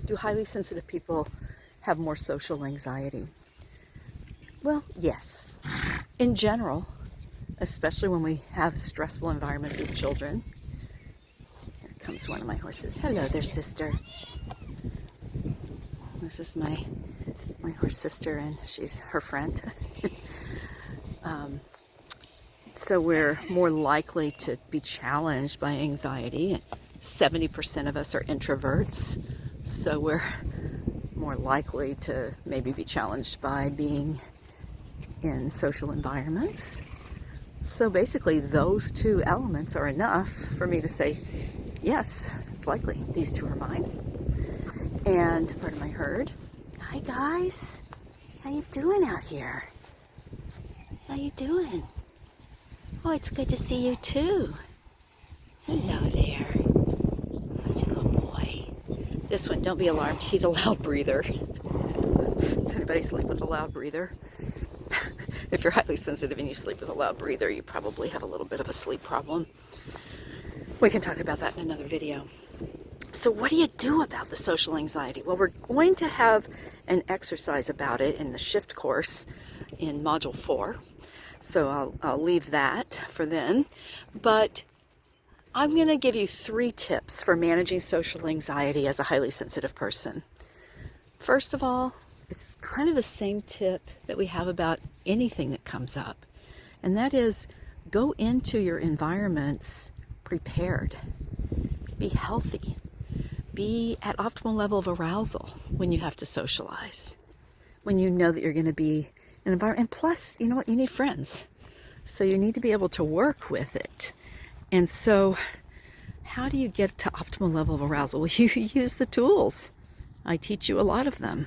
do highly sensitive people have more social anxiety? Well, yes. In general, especially when we have stressful environments as children. Here comes one of my horses. Hello there, sister. This is my horse sister, and she's her friend. So we're more likely to be challenged by anxiety. 70% of us are introverts, so we're more likely to maybe be challenged by being in social environments. So basically those two elements are enough for me to say, yes, it's likely. These two are mine. And part of my herd. Hi guys, how you doing out here? How you doing? Oh, it's good to see you too. Hello there. Such a good boy. This one, don't be alarmed, he's a loud breather. Does anybody sleep with a loud breather? If you're highly sensitive and you sleep with a loud breather, you probably have a little bit of a sleep problem. We can talk about that in another video. So what do you do about the social anxiety? Well, we're going to have an exercise about it in the shift course in Module 4. So I'll leave that for then. But I'm going to give you 3 tips for managing social anxiety as a highly sensitive person. First of all, it's kind of the same tip that we have about anything that comes up. And that is, go into your environments prepared. Be healthy. Be at optimal level of arousal when you have to socialize. When you know that you're going to be in an environment. And plus, you know what? You need friends. So you need to be able to work with it. And so how do you get to optimal level of arousal? Well, you use the tools. I teach you a lot of them.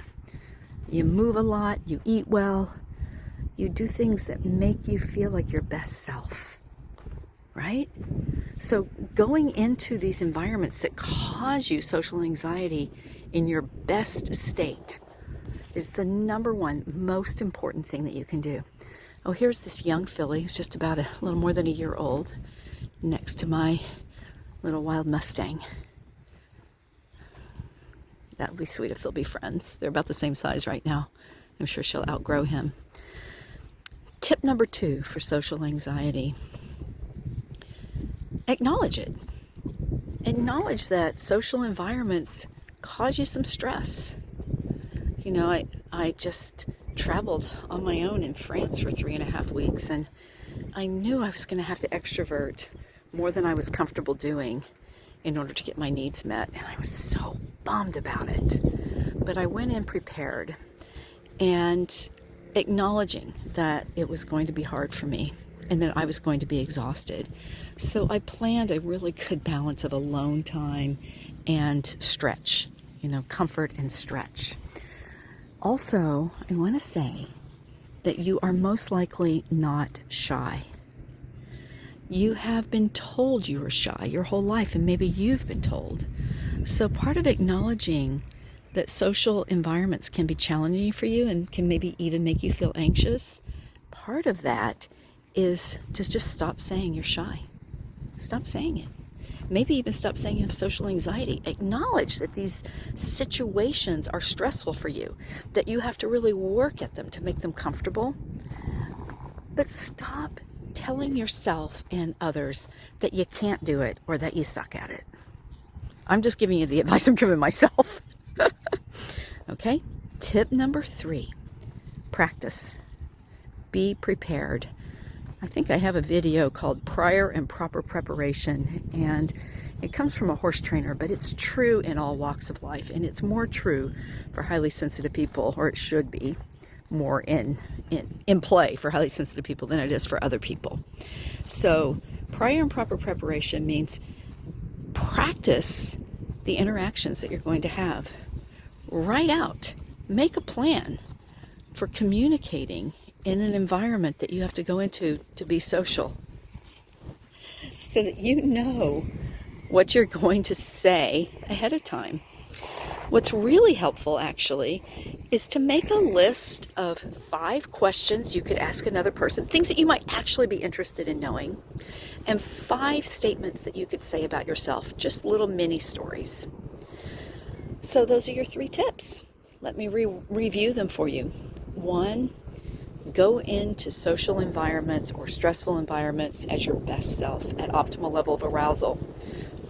You move a lot, you eat well, you do things that make you feel like your best self, right? So going into these environments that cause you social anxiety in your best state is the number one most important thing that you can do. Oh, here's this young filly who's just about a little more than a year old next to my little wild Mustang. That would be sweet if they'll be friends. They're about the same size right now. I'm sure she'll outgrow him. Tip number 2 for social anxiety. Acknowledge it. Acknowledge that social environments cause you some stress. You know, I just traveled on my own in France for 3.5 weeks, and I knew I was going to have to extrovert more than I was comfortable doing in order to get my needs met, and I was so bummed about it. But I went in prepared and acknowledging that it was going to be hard for me and that I was going to be exhausted. So I planned a really good balance of alone time and stretch, comfort and stretch. Also, I want to say that you are most likely not shy. You have been told you are shy your whole life, and maybe you've been told. So part of acknowledging that social environments can be challenging for you and can maybe even make you feel anxious, part of that is to just stop saying you're shy. Stop saying it. Maybe even stop saying you have social anxiety. Acknowledge that these situations are stressful for you, that you have to really work at them to make them comfortable. But stop telling yourself and others that you can't do it or that you suck at it. I'm just giving you the advice I'm giving myself. Okay? Tip number 3, practice. Be prepared. I think I have a video called Prior and Proper Preparation, and it comes from a horse trainer, but it's true in all walks of life, and it's more true for highly sensitive people, or it should be more in play for highly sensitive people than it is for other people. So prior and proper preparation means practice the interactions that you're going to have. Write out, make a plan for communicating in an environment that you have to go into to be social, so that you know what you're going to say ahead of time. What's really helpful, actually, is to make a list of 5 questions you could ask another person, things that you might actually be interested in knowing, and 5 statements that you could say about yourself, just little mini stories. So those are your 3 tips. Let me review them for you. 1, go into social environments or stressful environments as your best self at optimal level of arousal.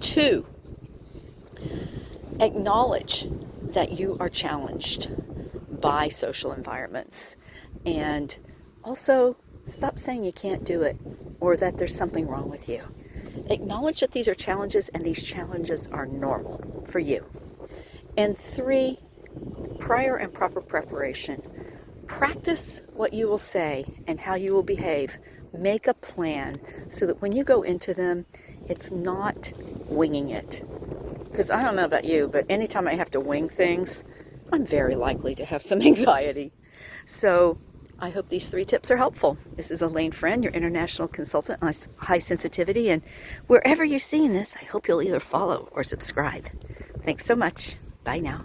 2, acknowledge that you are challenged by social environments. And also, stop saying you can't do it or that there's something wrong with you. Acknowledge that these are challenges and these challenges are normal for you. And 3, prior and proper preparation. Practice what you will say and how you will behave. Make a plan so that when you go into them, it's not winging it. Because I don't know about you, but anytime I have to wing things, I'm very likely to have some anxiety. So I hope these 3 tips are helpful. This is Alane Freund, your international consultant on high sensitivity. And wherever you're seeing this, I hope you'll either follow or subscribe. Thanks so much. Bye now.